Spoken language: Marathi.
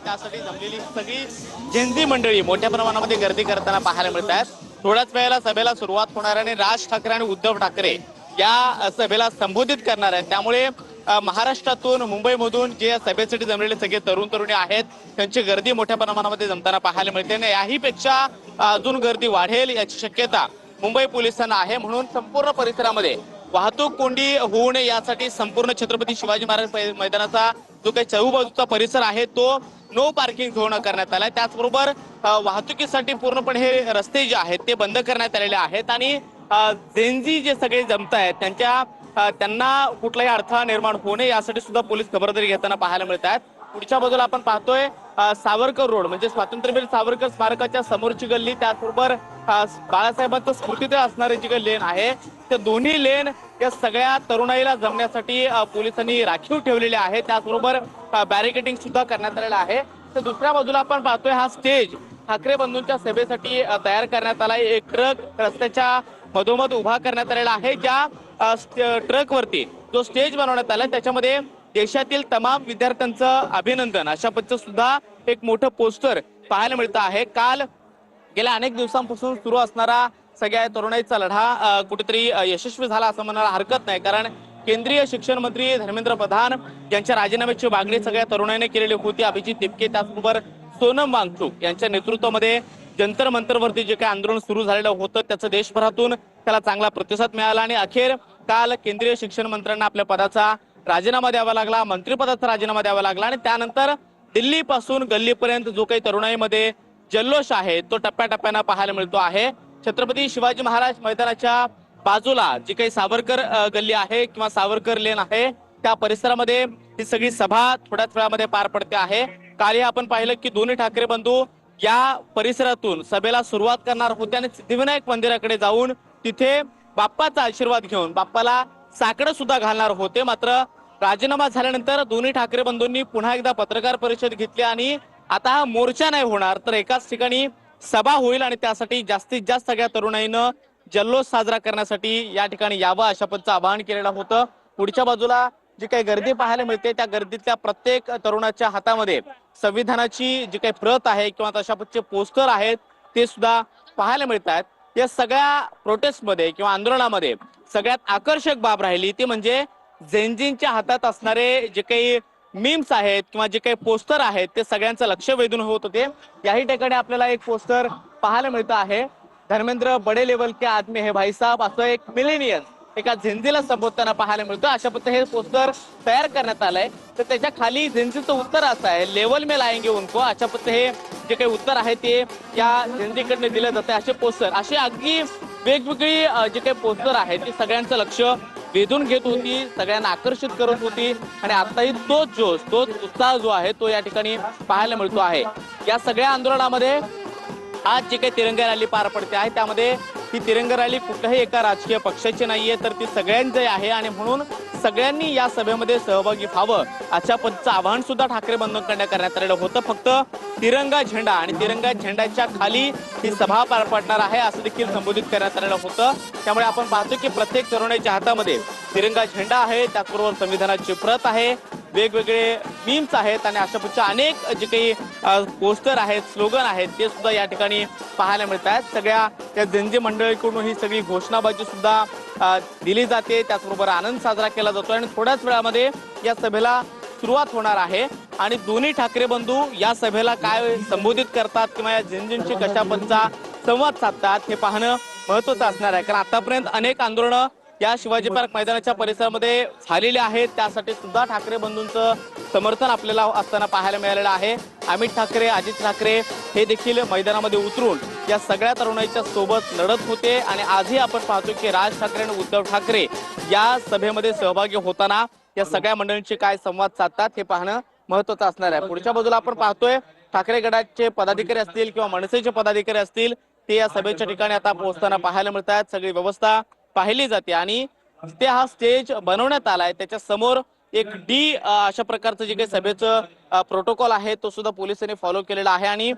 त्यासाठी जमलेली सगळी जेनझी मंडळी मोठ्या प्रमाणामध्ये गर्दी करताना पाहायला मिळत आहेत। थोड्याच वेळेला सभेला सुरुवात होणार आहे आणि राज ठाकरे आणि उद्धव ठाकरे या सभेला संबोधित करणार आहेत। त्यामुळे महाराष्ट्रातून मुंबईमधून जे सभेसाठी जमलेले सगळे तरुण तरुणी आहेत त्यांची गर्दी मोठ्या प्रमाणामध्ये जमताना पाहायला मिळते आणि याही पेक्षा अजून गर्दी वाढेल याची शक्यता मुंबई पोलिसांना आहे। म्हणून संपूर्ण परिसरामध्ये वाहतूक कोंडी होऊ नये यासाठी संपूर्ण छत्रपती शिवाजी महाराज मैदानाचा जो काही चहूबाजूचा परिसर आहे तो नो पार्किंग झोन करण्यात आलाय। त्याचबरोबर वाहतुकीसाठी पूर्णपणे हे रस्ते जे आहेत ते बंद करण्यात आलेले आहेत आणि जेनझी जे सगळे जमत आहेत त्यांना कुठलाही अडथळा निर्माण होऊ नये यासाठी सुद्धा पोलीस खबरदारी घेताना पाहायला मिळत आहेत। पुढच्या बाजूला आपण पाहतोय सावरकर रोड म्हणजे स्वातंत्र्यवीर सावरकर स्मारकाच्या समोरची गल्ली, त्याचबरोबर बाळासाहेबांचं स्मृतिस्थळ असणारी जी लेन आहे त्या दोन्ही लेन या सगळ्या तरुणाईला जमण्यासाठी पोलिसांनी राखीव ठेवलेले आहे। त्याचबरोबर बॅरिकेडिंग सुद्धा करण्यात आलेलं आहे। तर दुसऱ्या बाजूला आपण पाहतोय हा स्टेज ठाकरे बंधूंच्या सभेसाठी तयार करण्यात आला। एक ट्रक रस्त्याच्या मधोमध उभा करण्यात आलेला आहे। ज्या ट्रकवरती जो स्टेज बनवण्यात आला त्याच्यामध्ये देशातील तमाम विद्यार्थ्यांचं अभिनंदन अशा पद्धतीचं सुद्धा एक मोठं पोस्टर पाहायला मिळतं आहे। काल गेल्या अनेक दिवसांपासून सुरू असणारा सगळ्या तरुणाईचा लढा कुठेतरी यशस्वी झाला असं म्हणायला हरकत नाही, कारण केंद्रीय शिक्षण मंत्री धर्मेंद्र प्रधान यांच्या राजीनाम्याची मागणी सगळ्या तरुणाईने केलेली होती। अभिजित तिपके त्याचबरोबर सोनम वांगचुक यांच्या नेतृत्वामध्ये जंतर मंतरवरती जे काही आंदोलन सुरू झालेलं होतं त्याचं देशभरातून त्याला चांगला प्रतिसाद मिळाला आणि अखेर काल केंद्रीय शिक्षण मंत्र्यांना आपल्या पदाचा राजीनामा द्यावा लागला, मंत्रिपदाचा राजीनामा द्यावा लागला आणि त्यानंतर दिल्लीपासून गल्लीपर्यंत जो काही तरुणाईमध्ये जल्लोष आहे तो टप्प्याटप्प्यानं पाहायला मिळतो आहे। छत्रपती शिवाजी महाराज मैदानाच्या बाजूला जी काही सावरकर गल्ली आहे किंवा सावरकर लेन आहे त्या परिसरामध्ये ही सगळी सभा थोड्याच वेळामध्ये पार पडते आहे। काल आपण पाहिलं की दोन्ही ठाकरे बंधू या परिसरातून सभेला सुरुवात करणार होते आणि सिद्धिविनायक मंदिराकडे जाऊन तिथे बाप्पाचा आशीर्वाद घेऊन बाप्पाला साकडं सुद्धा घालणार होते। मात्र राजीनामा झाल्यानंतर दोन्ही ठाकरे बंधूंनी पुन्हा एकदा पत्रकार परिषद घेतली आणि आता हा मोर्चा नाही होणार तर एकाच ठिकाणी सभा होईल आणि त्यासाठी जास्तीत जास्त सगळ्या तरुणाईनं जल्लोष साजरा करण्यासाठी या ठिकाणी यावं अशा पद्धतीचं आवाहन केलेलं होतं। पुढच्या बाजूला जी काही गर्दी पाहायला मिळते त्या गर्दीतल्या प्रत्येक तरुणाच्या हातामध्ये संविधानाची जी काही प्रत आहे किंवा तशा पद्धतीचे पोस्टर आहेत ते सुद्धा पाहायला मिळत आहेत। या सगळ्या प्रोटेस्टमध्ये किंवा आंदोलनामध्ये सगळ्यात आकर्षक बाब राहिली ती म्हणजे जेनझींच्या हातात असणारे जे काही मीम्स आहेत किंवा जे काही पोस्टर आहेत ते सगळ्यांचं लक्ष वेधून होत होते। याही ठिकाणी आपल्याला एक पोस्टर पाहायला मिळतं आहे, धर्मेंद्र बडे लेवल के आदमी है भाई साहब असं एक मिलेनियन एका झेंझीला संबोधताना पाहायला मिळतं। अशा पद्धतीने हे पोस्टर तयार करण्यात आलंय तर त्याच्या खाली झेंझीचं उत्तर असं आहे, लेवल में लाएंगे उनको। अशा पद्धतीने हे जे काही उत्तर आहे ते या झेंझीकडे दिलं जातं। असे पोस्टर असे अगदी वेगवेगळी जे काही पोस्टर आहेत ते सगळ्यांचं लक्ष वेधून घेत होती, सगळ्यांना आकर्षित करत होती आणि आताही तोच जोश तोच उत्साह जो आहे तो या ठिकाणी पाहायला मिळतो आहे। या सगळ्या आंदोलनामध्ये आज जी काही तिरंगा रॅली पार पडते आहे त्यामध्ये ही तिरंगा रॅली कुठल्याही एका राजकीय पक्षाची नाहीये तर ती सगळ्यांची आहे आणि म्हणून सगळ्यांनी या सभेमध्ये सहभागी व्हावं अशा पद्धतीचं आवाहन सुद्धा ठाकरे बंधूंकडून करण्यात आलेलं होतं। फक्त तिरंगा झेंडा आणि तिरंगा झेंड्याच्या खाली ही सभा पार पडणार आहे असं देखील संबोधित करण्यात आलेलं होतं। त्यामुळे आपण पाहतो की प्रत्येक तरुणाच्या हातामध्ये तिरंगा झेंडा आहे, त्याचबरोबर संविधानाची प्रत आहे, वेगवेगळे मीम्स आहेत आणि अशा पद्धतीचे अनेक जे काही पोस्टर आहेत स्लोगन आहेत ते सुद्धा या ठिकाणी पाहायला मिळत आहेत। सगळ्या त्या जेनझी मंडळीकडून ही सगळी घोषणाबाजी सुद्धा दिली जाते, त्याचबरोबर आनंद साजरा केला जातो आणि थोड्याच वेळामध्ये या सभेला सुरुवात होणार आहे आणि दोन्ही ठाकरे बंधू या सभेला काय संबोधित करतात किंवा या जेनझींशी कशा पद्धतीचा संवाद साधतात हे पाहणं महत्त्वाचं असणार आहे, कारण आतापर्यंत अनेक आंदोलनं या शिवाजी पार्क मैदानाच्या परिसरामध्ये झालेले आहेत त्यासाठी सुद्धा ठाकरे बंधूंचं समर्थन आपल्याला असताना पाहायला मिळालेलं आहे। अमित ठाकरे, अजित ठाकरे हे देखील मैदानामध्ये उतरून या सगळ्या तरुणाईच्या सोबत लढत होते आणि आजही आपण पाहतो की राज ठाकरे आणि उद्धव ठाकरे या सभेमध्ये सहभागी होताना या सगळ्या मंडळींशी काय संवाद साधतात हे पाहणं महत्त्वाचं असणार आहे। पुढच्या बाजूला आपण पाहतोय ठाकरे गटाचे पदाधिकारी असतील किंवा मनसेचे पदाधिकारी असतील ते या सभेच्या ठिकाणी आता पोहोचताना पाहायला मिळत आहेत। सगळी व्यवस्था पाहिली जाते आणि तिथे हा स्टेज बनवण्यात आलाय त्याच्या समोर एक डी अशा प्रकारचं जे काही सभेचं प्रोटोकॉल आहे तो सुद्धा पोलिसांनी फॉलो केलेला आहे आणि